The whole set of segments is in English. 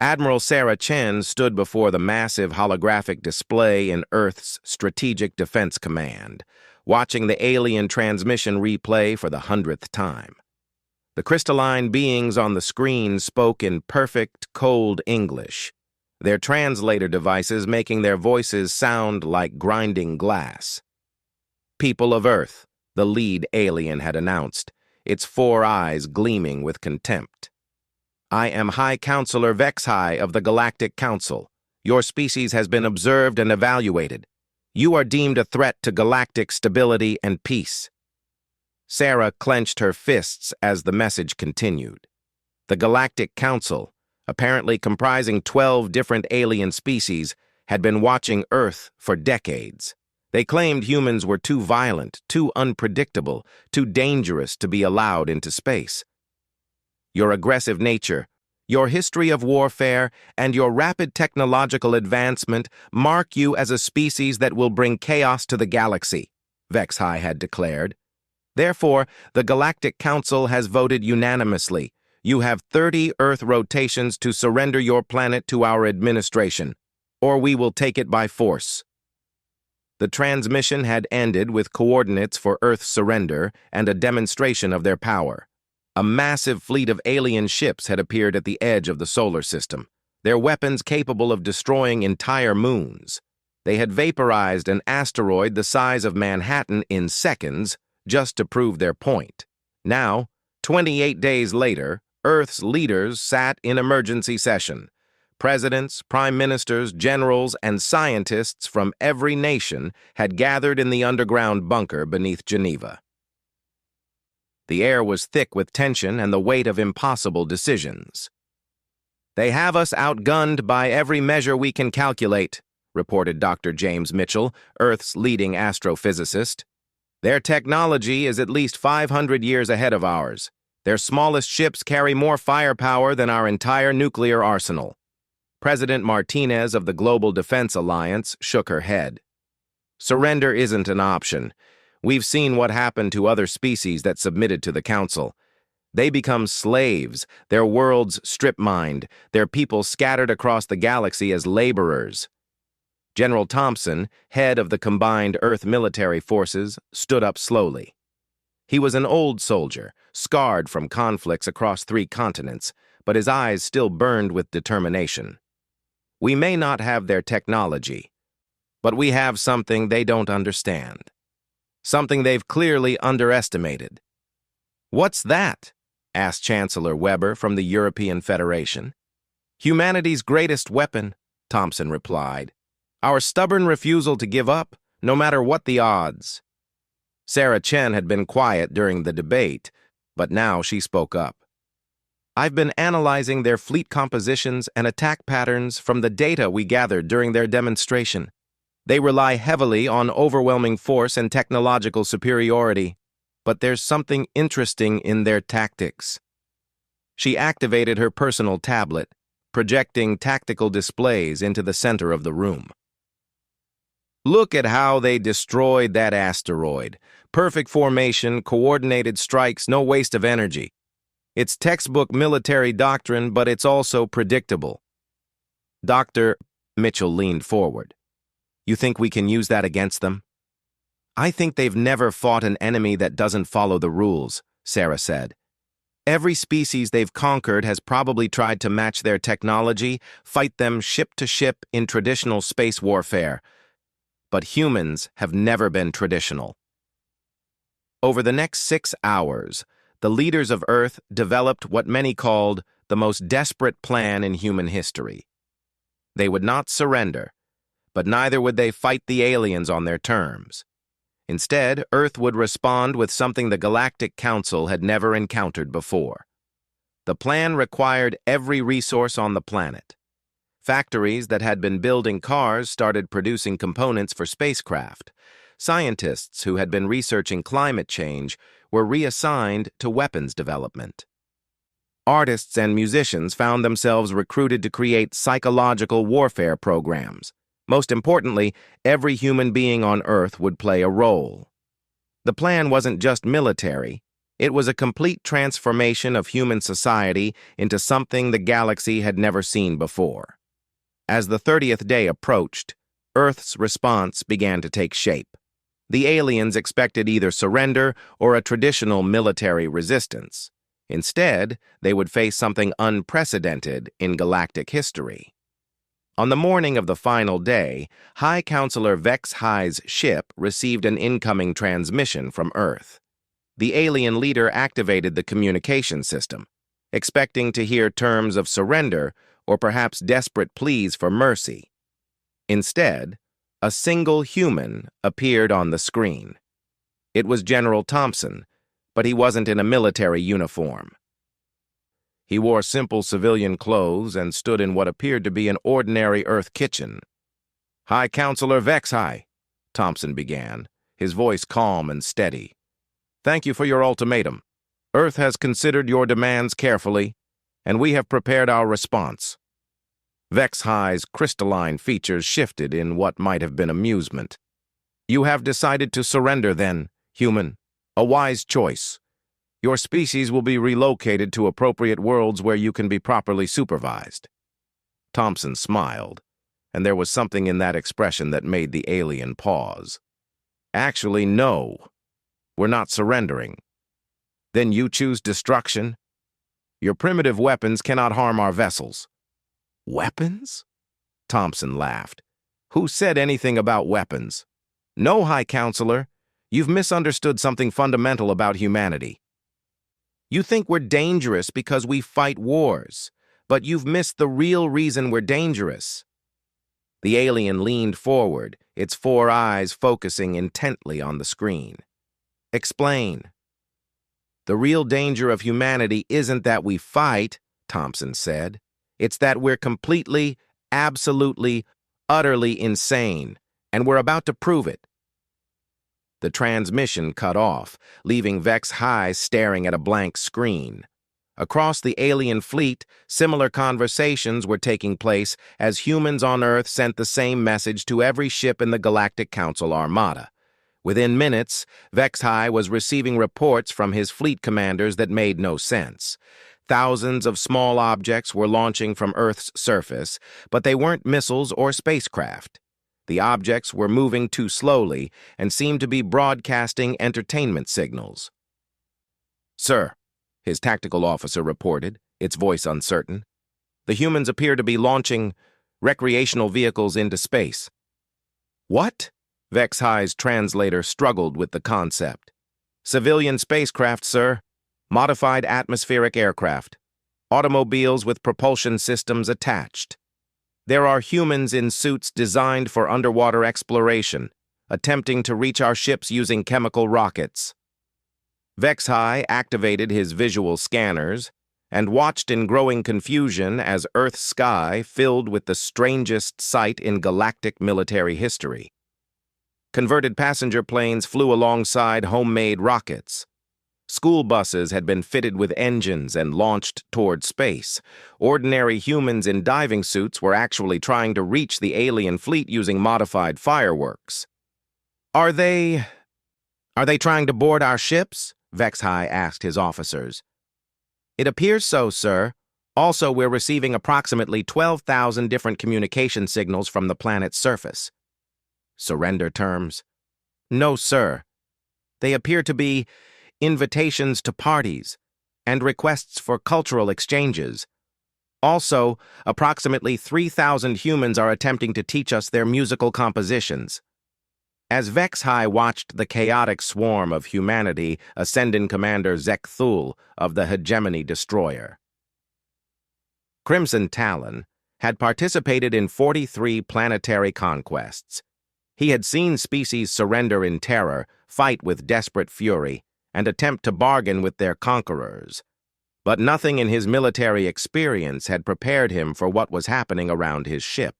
Admiral Sarah Chen stood before the massive holographic display in Earth's Strategic Defense Command, watching the alien transmission replay for the 100th time. The crystalline beings on the screen spoke in perfect, cold English, their translator devices making their voices sound like grinding glass. "People of Earth," the lead alien had announced, its 4 eyes gleaming with contempt. "I am High Counselor Vexhai of the Galactic Council. Your species has been observed and evaluated. You are deemed a threat to galactic stability and peace." Sarah clenched her fists as the message continued. The Galactic Council, apparently comprising 12 different alien species, had been watching Earth for decades. They claimed humans were too violent, too unpredictable, too dangerous to be allowed into space. Your aggressive nature, your history of warfare, and your rapid technological advancement mark you as a species that will bring chaos to the galaxy, Vexhai had declared. Therefore, the Galactic Council has voted unanimously. You have 30 Earth rotations to surrender your planet to our administration, or we will take it by force. The transmission had ended with coordinates for Earth surrender and a demonstration of their power. A massive fleet of alien ships had appeared at the edge of the solar system, their weapons capable of destroying entire moons. They had vaporized an asteroid the size of Manhattan in seconds just to prove their point. Now, 28 days later, Earth's leaders sat in emergency session. Presidents, prime ministers, generals, and scientists from every nation had gathered in the underground bunker beneath Geneva. The air was thick with tension and the weight of impossible decisions. "They have us outgunned by every measure we can calculate," reported Dr. James Mitchell, Earth's leading astrophysicist. "Their technology is at least 500 years ahead of ours. Their smallest ships carry more firepower than our entire nuclear arsenal." President Martinez of the Global Defense Alliance shook her head. "Surrender isn't an option. We've seen what happened to other species that submitted to the Council. They become slaves, their worlds strip-mined, their people scattered across the galaxy as laborers." General Thompson, head of the combined Earth military forces, stood up slowly. He was an old soldier, scarred from conflicts across 3 continents, but his eyes still burned with determination. "We may not have their technology, but we have something they don't understand. Something they've clearly underestimated." "What's that?" asked Chancellor Weber from the European Federation. "Humanity's greatest weapon," Thompson replied. "Our stubborn refusal to give up, no matter what the odds." Sarah Chen had been quiet during the debate, but now she spoke up. "I've been analyzing their fleet compositions and attack patterns from the data we gathered during their demonstration. They rely heavily on overwhelming force and technological superiority, but there's something interesting in their tactics." She activated her personal tablet, projecting tactical displays into the center of the room. "Look at how they destroyed that asteroid. Perfect formation, coordinated strikes, no waste of energy. It's textbook military doctrine, but it's also predictable." Dr. Mitchell leaned forward. "You think we can use that against them?" "I think they've never fought an enemy that doesn't follow the rules," Sarah said. "Every species they've conquered has probably tried to match their technology, fight them ship to ship in traditional space warfare. But humans have never been traditional." Over the next 6 hours, the leaders of Earth developed what many called the most desperate plan in human history. They would not surrender, but neither would they fight the aliens on their terms. Instead, Earth would respond with something the Galactic Council had never encountered before. The plan required every resource on the planet. Factories that had been building cars started producing components for spacecraft. Scientists who had been researching climate change were reassigned to weapons development. Artists and musicians found themselves recruited to create psychological warfare programs. Most importantly, every human being on Earth would play a role. The plan wasn't just military, It was a complete transformation of human society into something the galaxy had never seen before. As the 30th day approached, Earth's response began to take shape. The aliens expected either surrender or a traditional military resistance. Instead, they would face something unprecedented in galactic history. On the morning of the final day, High Counselor Vex High's ship received an incoming transmission from Earth. The alien leader activated the communication system, expecting to hear terms of surrender or perhaps desperate pleas for mercy. Instead, a single human appeared on the screen. It was General Thompson, but he wasn't in a military uniform. He wore simple civilian clothes and stood in what appeared to be an ordinary Earth kitchen. "High Counselor Vex High," Thompson began, his voice calm and steady. "Thank you for your ultimatum. Earth has considered your demands carefully, and we have prepared our response." Vex High's crystalline features shifted in what might have been amusement. "You have decided to surrender then, human. A wise choice. Your species will be relocated to appropriate worlds where you can be properly supervised." Thompson smiled, and there was something in that expression that made the alien pause. "Actually, no. We're not surrendering." "Then you choose destruction? Your primitive weapons cannot harm our vessels." "Weapons?" Thompson laughed. "Who said anything about weapons? No, High Counselor, you've misunderstood something fundamental about humanity. You think we're dangerous because we fight wars, but you've missed the real reason we're dangerous." The alien leaned forward, its 4 eyes focusing intently on the screen. "Explain." "The real danger of humanity isn't that we fight," Thompson said. "It's that we're completely, absolutely, utterly insane, and we're about to prove it." The transmission cut off, leaving Vex High staring at a blank screen. Across the alien fleet, similar conversations were taking place as humans on Earth sent the same message to every ship in the Galactic Council Armada. Within minutes, Vex High was receiving reports from his fleet commanders that made no sense. Thousands of small objects were launching from Earth's surface, but they weren't missiles or spacecraft. The objects were moving too slowly and seemed to be broadcasting entertainment signals. "Sir," his tactical officer reported, its voice uncertain, "the humans appear to be launching recreational vehicles into space." "What?" Vex High's translator struggled with the concept. "Civilian spacecraft, sir. Modified atmospheric aircraft. Automobiles with propulsion systems attached. There are humans in suits designed for underwater exploration, attempting to reach our ships using chemical rockets." Vex High activated his visual scanners and watched in growing confusion as Earth's sky filled with the strangest sight in galactic military history. Converted passenger planes flew alongside homemade rockets. School buses had been fitted with engines and launched toward space. Ordinary humans in diving suits were actually trying to reach the alien fleet using modified fireworks. Are they trying to board our ships?" Vex High asked his officers. "It appears so, sir. Also, we're receiving approximately 12,000 different communication signals from the planet's surface." "Surrender terms?" "No, sir. They appear to be invitations to parties and requests for cultural exchanges. Also, approximately 3,000 humans are attempting to teach us their musical compositions." As Vex High watched the chaotic swarm of humanity ascend in Commander Zek Thul of the Hegemony Destroyer. Crimson Talon had participated in 43 planetary conquests. He had seen species surrender in terror, fight with desperate fury, and attempt to bargain with their conquerors. But nothing in his military experience had prepared him for what was happening around his ship.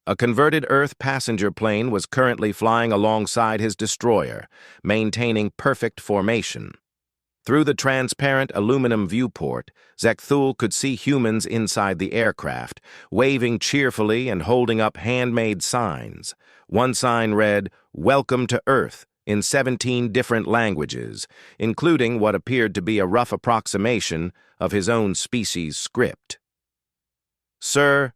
A converted Earth passenger plane was currently flying alongside his destroyer, maintaining perfect formation. Through the transparent aluminum viewport, Zekthul could see humans inside the aircraft, waving cheerfully and holding up handmade signs. One sign read, "Welcome to Earth," in 17 different languages, including what appeared to be a rough approximation of his own species' script. "Sir,"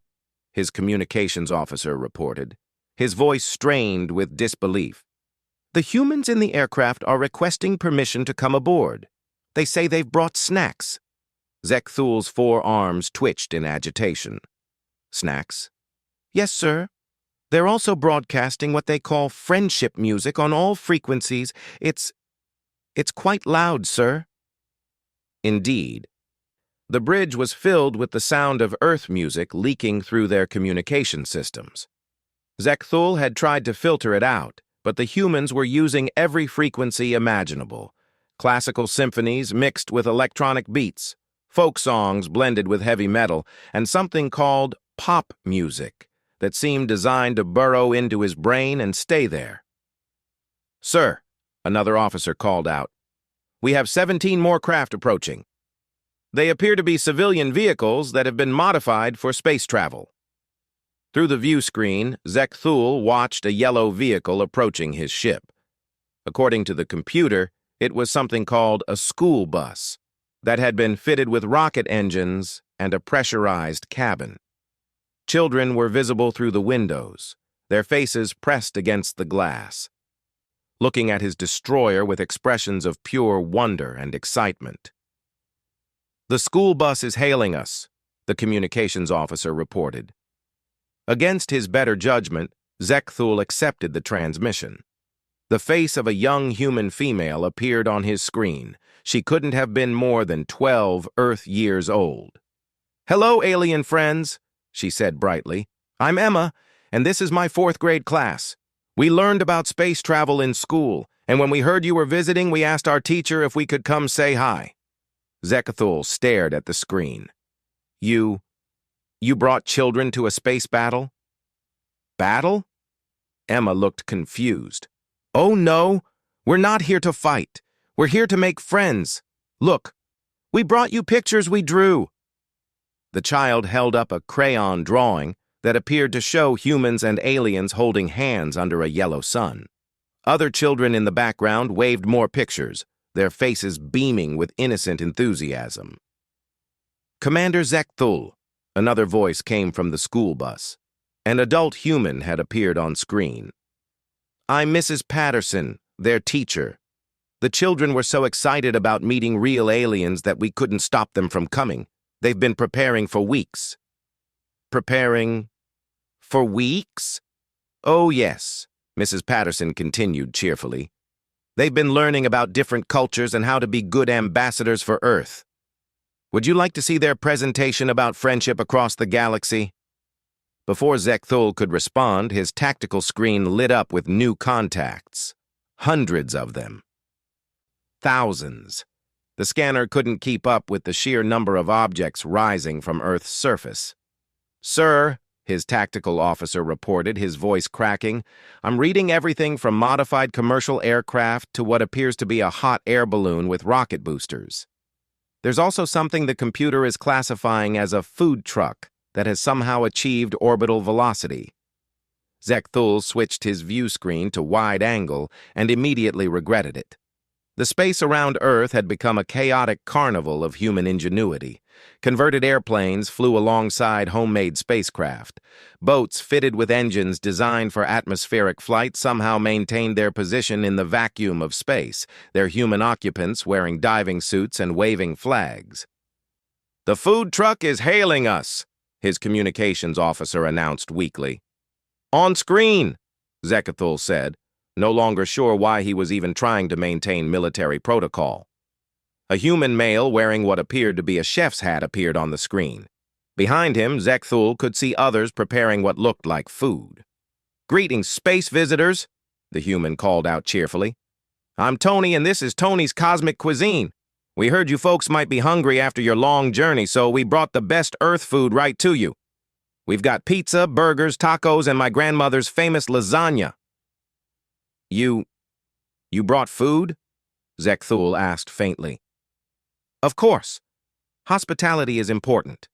his communications officer reported, his voice strained with disbelief, "the humans in the aircraft are requesting permission to come aboard. They say they've brought snacks." Zekthul's forearms twitched in agitation. "Snacks?" "Yes, sir. They're also broadcasting what they call friendship music on all frequencies. It's quite loud, sir." Indeed. The bridge was filled with the sound of Earth music leaking through their communication systems. Zekthul had tried to filter it out, but the humans were using every frequency imaginable. Classical symphonies mixed with electronic beats, folk songs blended with heavy metal, and something called pop music that seemed designed to burrow into his brain and stay there. "Sir," another officer called out, "we have 17 more craft approaching. They appear to be civilian vehicles that have been modified for space travel." Through the view screen, Zekthul watched a yellow vehicle approaching his ship. According to the computer, it was something called a school bus that had been fitted with rocket engines and a pressurized cabin. Children were visible through the windows, their faces pressed against the glass, looking at his destroyer with expressions of pure wonder and excitement. "The school bus is hailing us," the communications officer reported. Against his better judgment, Zekthul accepted the transmission. The face of a young human female appeared on his screen. She couldn't have been more than 12 Earth years old. "Hello, alien friends," she said brightly. "I'm Emma, and this is my 4th grade class. We learned about space travel in school, and when we heard you were visiting, we asked our teacher if we could come say hi." Zekthul stared at the screen. You brought children to a space battle?" "Battle?" Emma looked confused. "Oh no, we're not here to fight. We're here to make friends. Look, we brought you pictures we drew." The child held up a crayon drawing that appeared to show humans and aliens holding hands under a yellow sun. Other children in the background waved more pictures, their faces beaming with innocent enthusiasm. "Commander Zekthul," another voice came from the school bus. An adult human had appeared on screen. "I'm Mrs. Patterson, their teacher. The children were so excited about meeting real aliens that we couldn't stop them from coming. They've been preparing for weeks." "Preparing for weeks?" "Oh, yes," Mrs. Patterson continued cheerfully. "They've been learning about different cultures and how to be good ambassadors for Earth. Would you like to see their presentation about friendship across the galaxy?" Before Zekthul could respond, his tactical screen lit up with new contacts. Hundreds of them. Thousands. The scanner couldn't keep up with the sheer number of objects rising from Earth's surface. "Sir," his tactical officer reported, his voice cracking, "I'm reading everything from modified commercial aircraft to what appears to be a hot air balloon with rocket boosters. There's also something the computer is classifying as a food truck that has somehow achieved orbital velocity." Zekthul switched his view screen to wide angle and immediately regretted it. The space around Earth had become a chaotic carnival of human ingenuity. Converted airplanes flew alongside homemade spacecraft. Boats fitted with engines designed for atmospheric flight somehow maintained their position in the vacuum of space, their human occupants wearing diving suits and waving flags. "The food truck is hailing us," his communications officer announced weakly. "On screen," Zekthul said, no longer sure why he was even trying to maintain military protocol. A human male wearing what appeared to be a chef's hat appeared on the screen. Behind him, Zekthul could see others preparing what looked like food. "Greetings, space visitors," the human called out cheerfully. "I'm Tony, and this is Tony's Cosmic Cuisine. We heard you folks might be hungry after your long journey, so we brought the best Earth food right to you. We've got pizza, burgers, tacos, and my grandmother's famous lasagna." You brought food?" Zekthul asked faintly. "Of course. Hospitality is important.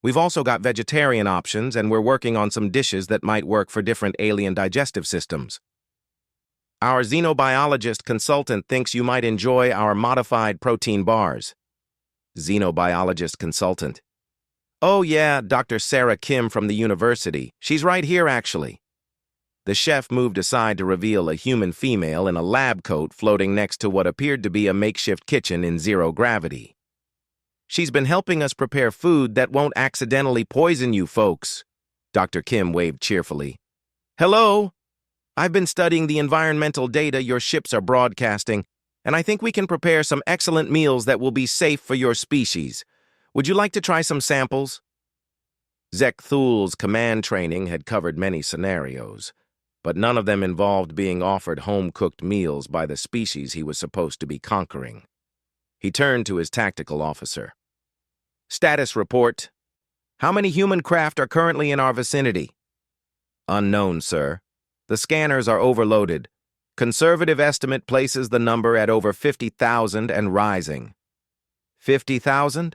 We've also got vegetarian options, and we're working on some dishes that might work for different alien digestive systems." Our xenobiologist consultant thinks you might enjoy our modified protein bars. Xenobiologist consultant. Oh yeah, Dr. Sarah Kim from the university. She's right here, actually. The chef moved aside to reveal a human female in a lab coat floating next to what appeared to be a makeshift kitchen in zero gravity. She's been helping us prepare food that won't accidentally poison you folks. Dr. Kim waved cheerfully. Hello? I've been studying the environmental data your ships are broadcasting, and I think we can prepare some excellent meals that will be safe for your species. Would you like to try some samples? Zek Thul's command training had covered many scenarios, but none of them involved being offered home-cooked meals by the species he was supposed to be conquering. He turned to his tactical officer. Status report. How many human craft are currently in our vicinity? Unknown, sir. The scanners are overloaded. Conservative estimate places the number at over 50,000 and rising. 50,000?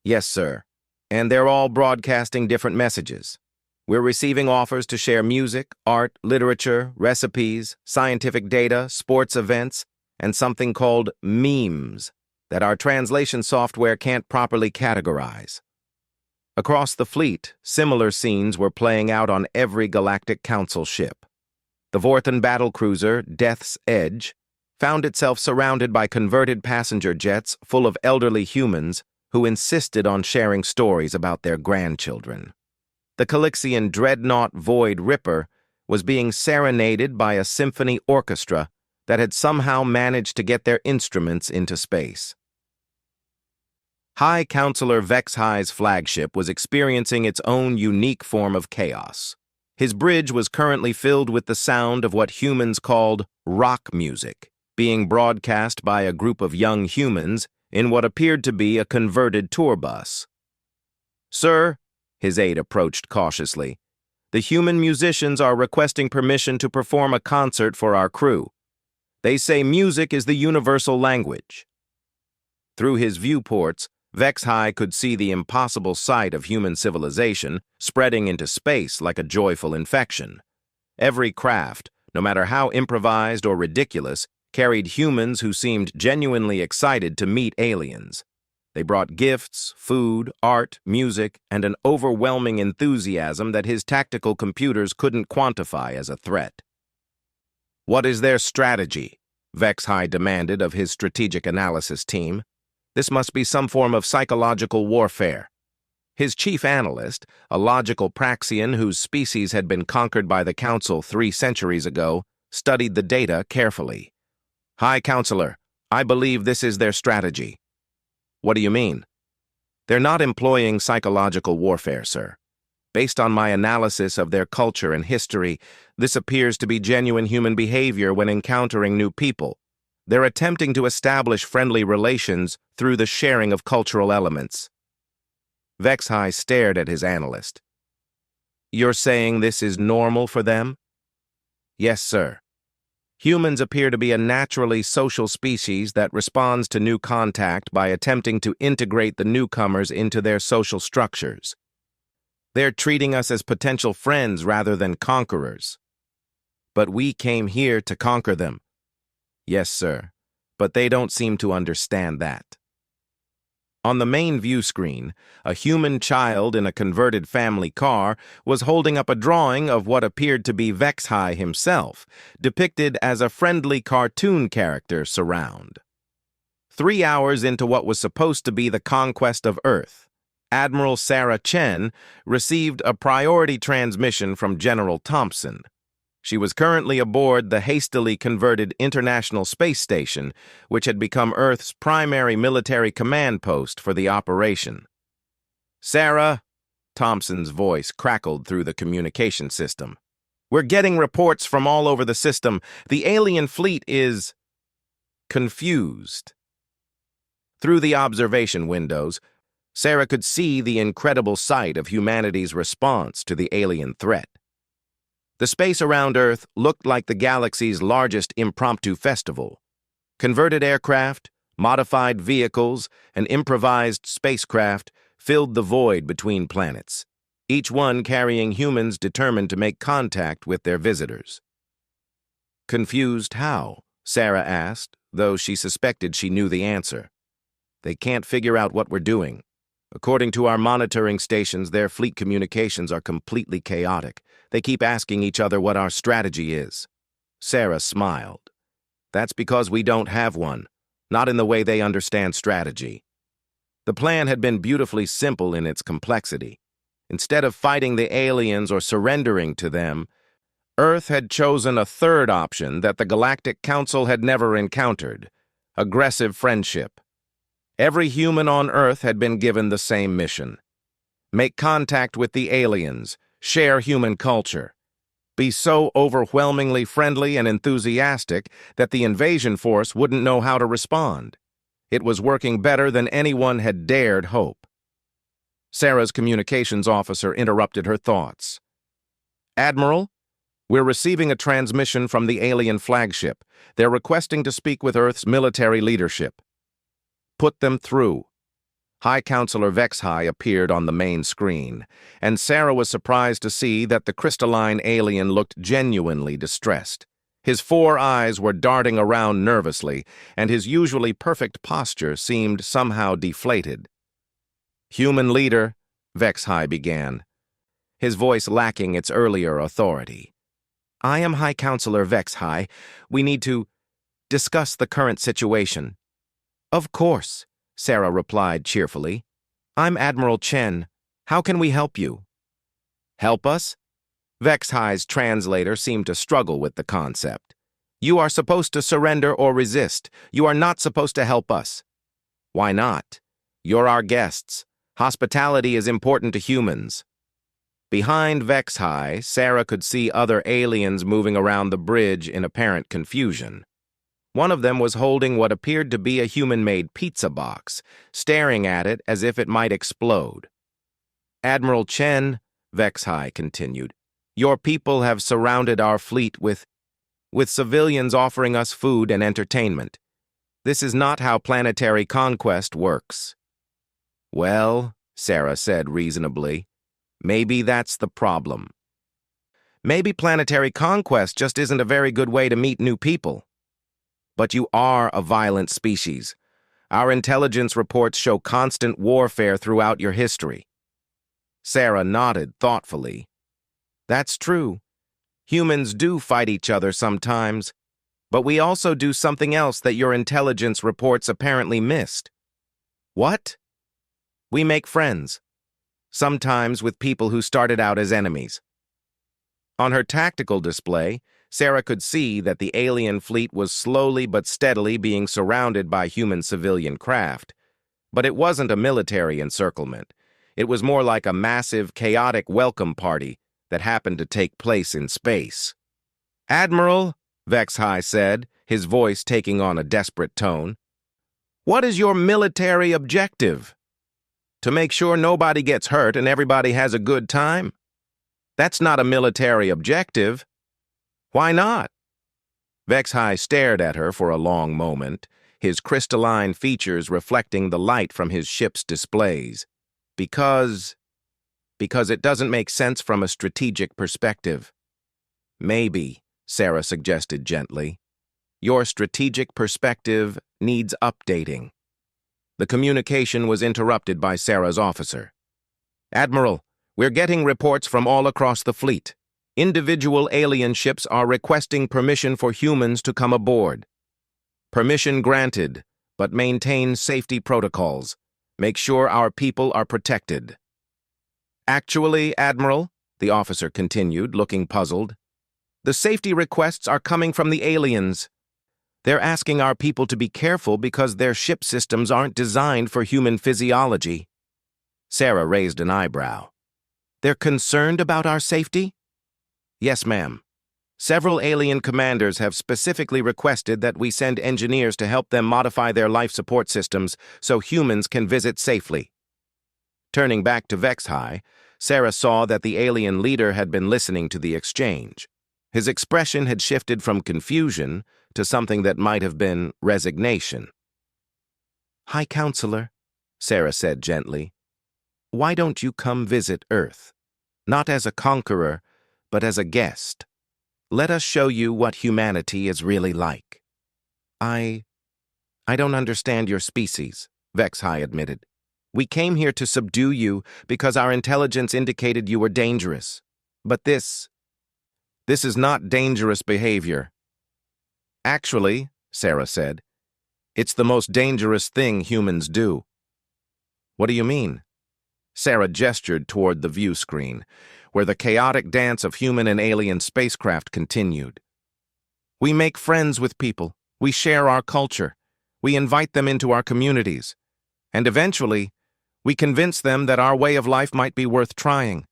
Yes, sir. And they're all broadcasting different messages. We're receiving offers to share music, art, literature, recipes, scientific data, sports events, and something called memes that our translation software can't properly categorize. Across the fleet, similar scenes were playing out on every Galactic Council ship. The Vorthan battlecruiser, Death's Edge, found itself surrounded by converted passenger jets full of elderly humans who insisted on sharing stories about their grandchildren. The Calixian dreadnought Void Ripper was being serenaded by a symphony orchestra that had somehow managed to get their instruments into space. High Counselor Vexhi's flagship was experiencing its own unique form of chaos. His bridge was currently filled with the sound of what humans called rock music, being broadcast by a group of young humans in what appeared to be a converted tour bus. Sir, his aide approached cautiously, the human musicians are requesting permission to perform a concert for our crew. They say music is the universal language. Through his viewports, Vexhi could see the impossible sight of human civilization spreading into space like a joyful infection. Every craft, no matter how improvised or ridiculous, carried humans who seemed genuinely excited to meet aliens. They brought gifts, food, art, music, and an overwhelming enthusiasm that his tactical computers couldn't quantify as a threat. What is their strategy? Vexhi demanded of his strategic analysis team. This must be some form of psychological warfare. His chief analyst, a logical Praxian whose species had been conquered by the Council 3 centuries ago, studied the data carefully. High Counselor, I believe this is their strategy. What do you mean? They're not employing psychological warfare, sir. Based on my analysis of their culture and history, this appears to be genuine human behavior when encountering new people. They're attempting to establish friendly relations through the sharing of cultural elements. Vexhi stared at his analyst. You're saying this is normal for them? Yes, sir. Humans appear to be a naturally social species that responds to new contact by attempting to integrate the newcomers into their social structures. They're treating us as potential friends rather than conquerors. But we came here to conquer them. Yes, sir, but they don't seem to understand that. On the main view screen, a human child in a converted family car was holding up a drawing of what appeared to be Vexhi himself, depicted as a friendly cartoon character surround. 3 hours into what was supposed to be the conquest of Earth, Admiral Sarah Chen received a priority transmission from General Thompson. She was currently aboard the hastily converted International Space Station, which had become Earth's primary military command post for the operation. Sarah, Thompson's voice crackled through the communication system. We're getting reports from all over the system. The alien fleet is confused. Through the observation windows, Sarah could see the incredible sight of humanity's response to the alien threat. The space around Earth looked like the galaxy's largest impromptu festival. Converted aircraft, modified vehicles, and improvised spacecraft filled the void between planets, each one carrying humans determined to make contact with their visitors. Confused how? Sarah asked, though she suspected she knew the answer. They can't figure out what we're doing. According to our monitoring stations, their fleet communications are completely chaotic. They keep asking each other what our strategy is. Sarah smiled. That's because we don't have one, not in the way they understand strategy. The plan had been beautifully simple in its complexity. Instead of fighting the aliens or surrendering to them, Earth had chosen a third option that the Galactic Council had never encountered: aggressive friendship. Every human on Earth had been given the same mission: make contact with the aliens, share human culture, be so overwhelmingly friendly and enthusiastic that the invasion force wouldn't know how to respond. It was working better than anyone had dared hope. Sarah's communications officer interrupted her thoughts. "Admiral, we're receiving a transmission from the alien flagship. They're requesting to speak with Earth's military leadership." "Put them through." High Counselor Vexhai appeared on the main screen, and Sarah was surprised to see that the crystalline alien looked genuinely distressed. His 4 eyes were darting around nervously, and his usually perfect posture seemed somehow deflated. "Human leader," Vexhai began, his voice lacking its earlier authority. "I am High Counselor Vexhai. We need to discuss the current situation." "Of course," Sarah replied cheerfully. "I'm Admiral Chen. How can we help you?" "Help us?" Vexhai's translator seemed to struggle with the concept. "You are supposed to surrender or resist. You are not supposed to help us." "Why not? You're our guests. Hospitality is important to humans." Behind Vexhai, Sarah could see other aliens moving around the bridge in apparent confusion. One of them was holding what appeared to be a human-made pizza box, staring at it as if it might explode. "Admiral Chen," Vexhai continued, "your people have surrounded our fleet with civilians offering us food and entertainment. This is not how planetary conquest works." "Well," Sarah said reasonably, "maybe that's the problem. Maybe planetary conquest just isn't a very good way to meet new people." "But you are a violent species. Our intelligence reports show constant warfare throughout your history." Sarah nodded thoughtfully. "That's true. Humans do fight each other sometimes, but we also do something else that your intelligence reports apparently missed." "What?" "We make friends, sometimes with people who started out as enemies." On her tactical display, Sarah could see that the alien fleet was slowly but steadily being surrounded by human civilian craft. But it wasn't a military encirclement. It was more like a massive, chaotic welcome party that happened to take place in space. "Admiral," Vexhai said, his voice taking on a desperate tone, "what is your military objective? To make sure nobody gets hurt and everybody has a good time? That's not a military objective." "Why not?" Vexhai stared at her for a long moment, his crystalline features reflecting the light from his ship's displays. Because it doesn't make sense from a strategic perspective." "Maybe," Sarah suggested gently. "Your strategic perspective needs updating." The communication was interrupted by Sarah's officer. "Admiral, we're getting reports from all across the fleet. Individual alien ships are requesting permission for humans to come aboard." "Permission granted, but maintain safety protocols. Make sure our people are protected." "Actually, Admiral," the officer continued, looking puzzled, "the safety requests are coming from the aliens. They're asking our people to be careful because their ship systems aren't designed for human physiology." Sarah raised an eyebrow. "They're concerned about our safety?" "Yes, ma'am. Several alien commanders have specifically requested that we send engineers to help them modify their life support systems so humans can visit safely." Turning back to Vexhai, Sarah saw that the alien leader had been listening to the exchange. His expression had shifted from confusion to something that might have been resignation. "High Counselor," Sarah said gently, "why don't you come visit Earth? Not as a conqueror, but as a guest." Let us show you what humanity is really like. I don't understand your species, Vex-High admitted. We came here to subdue you because our intelligence indicated you were dangerous. But this is not dangerous behavior. Actually, Sarah said, it's the most dangerous thing humans do. What do you mean? Sarah gestured toward the view screen, where the chaotic dance of human and alien spacecraft continued. We make friends with people. We share our culture. We invite them into our communities. And eventually, we convince them that our way of life might be worth trying.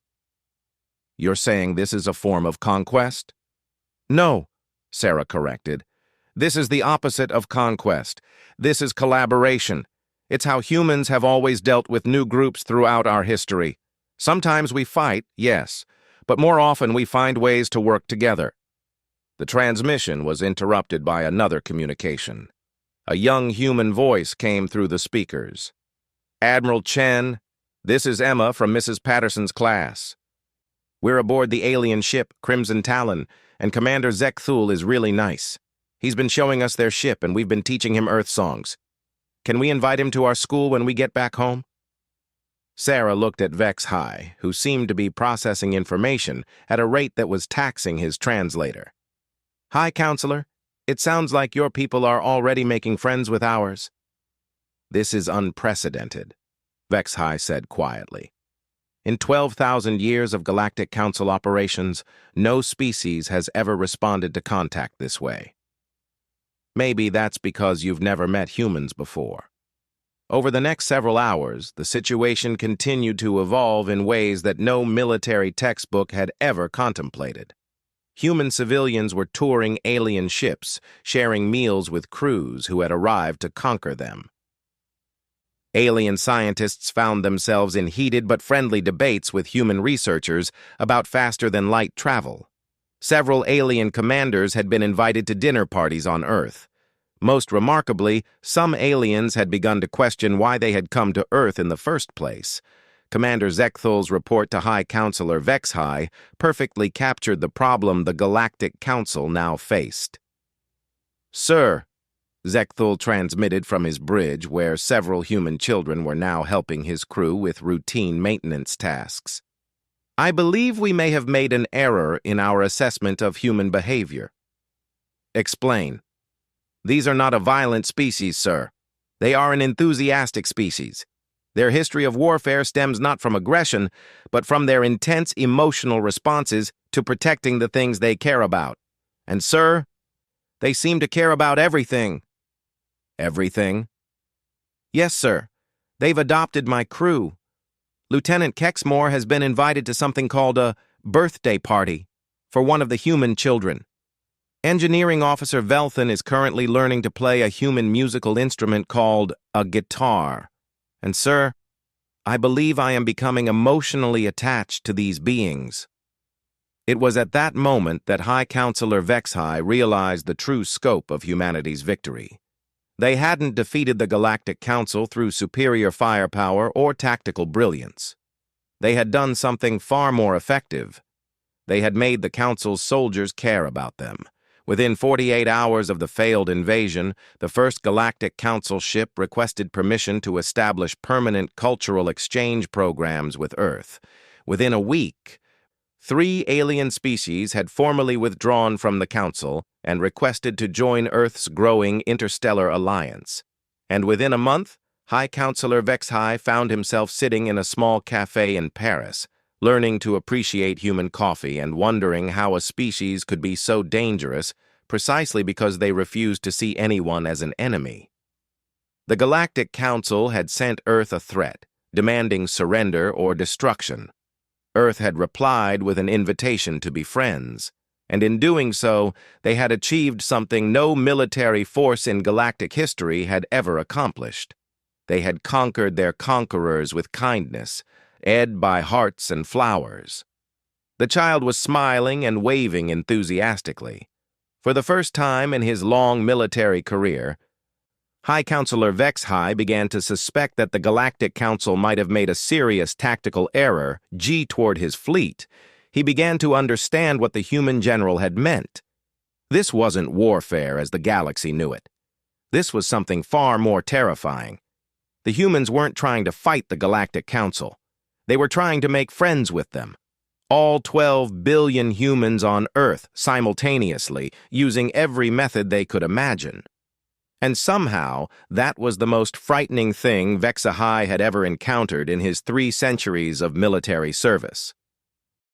You're saying this is a form of conquest? No, Sarah corrected. This is the opposite of conquest. This is collaboration. It's how humans have always dealt with new groups throughout our history. Sometimes we fight, yes, but more often we find ways to work together. The transmission was interrupted by another communication. A young human voice came through the speakers. Admiral Chen, this is Emma from Mrs. Patterson's class. We're aboard the alien ship, Crimson Talon, and Commander Zekthul is really nice. He's been showing us their ship, and we've been teaching him Earth songs. Can we invite him to our school when we get back home? Sarah looked at Vex-High, who seemed to be processing information at a rate that was taxing his translator. Hi, Counselor. It sounds like your people are already making friends with ours. This is unprecedented, Vex-High said quietly. In 12,000 years of Galactic Council operations, no species has ever responded to contact this way. Maybe that's because you've never met humans before. Over the next several hours, the situation continued to evolve in ways that no military textbook had ever contemplated. Human civilians were touring alien ships, sharing meals with crews who had arrived to conquer them. Alien scientists found themselves in heated but friendly debates with human researchers about faster-than-light travel. Several alien commanders had been invited to dinner parties on Earth. Most remarkably, some aliens had begun to question why they had come to Earth in the first place. Commander Zekthul's report to High Counselor Vex-High perfectly captured the problem the Galactic Council now faced. Sir, Zekthul transmitted from his bridge, where several human children were now helping his crew with routine maintenance tasks. I believe we may have made an error in our assessment of human behavior. Explain. These are not a violent species, sir. They are an enthusiastic species. Their history of warfare stems not from aggression, but from their intense emotional responses to protecting the things they care about. And, sir, they seem to care about everything. Everything? Yes, sir. They've adopted my crew. Lieutenant Kexmore has been invited to something called a birthday party for one of the human children. Engineering Officer Velthan is currently learning to play a human musical instrument called a guitar. And, sir, I believe I am becoming emotionally attached to these beings. It was at that moment that High Counselor Vex-High realized the true scope of humanity's victory. They hadn't defeated the Galactic Council through superior firepower or tactical brilliance. They had done something far more effective. They had made the Council's soldiers care about them. Within 48 hours of the failed invasion, the first Galactic Council ship requested permission to establish permanent cultural exchange programs with Earth. Within a week, 3 alien species had formally withdrawn from the Council and requested to join Earth's growing interstellar alliance. And within a month, High Counselor Vex-High found himself sitting in a small cafe in Paris, learning to appreciate human coffee and wondering how a species could be so dangerous precisely because they refused to see anyone as an enemy. The Galactic Council had sent Earth a threat, demanding surrender or destruction. Earth had replied with an invitation to be friends, and in doing so, they had achieved something no military force in galactic history had ever accomplished. They had conquered their conquerors with kindness, led by hearts and flowers. The child was smiling and waving enthusiastically. For the first time in his long military career, High Counselor Vex-High began to suspect that the Galactic Council might have made a serious tactical error toward his fleet. he began to understand what the human general had meant. This wasn't warfare as the galaxy knew it. This was something far more terrifying. The humans weren't trying to fight the Galactic Council. They were trying to make friends with them. All 12 billion humans on Earth simultaneously, using every method they could imagine. And somehow, that was the most frightening thing HFY had ever encountered in his 3 centuries of military service.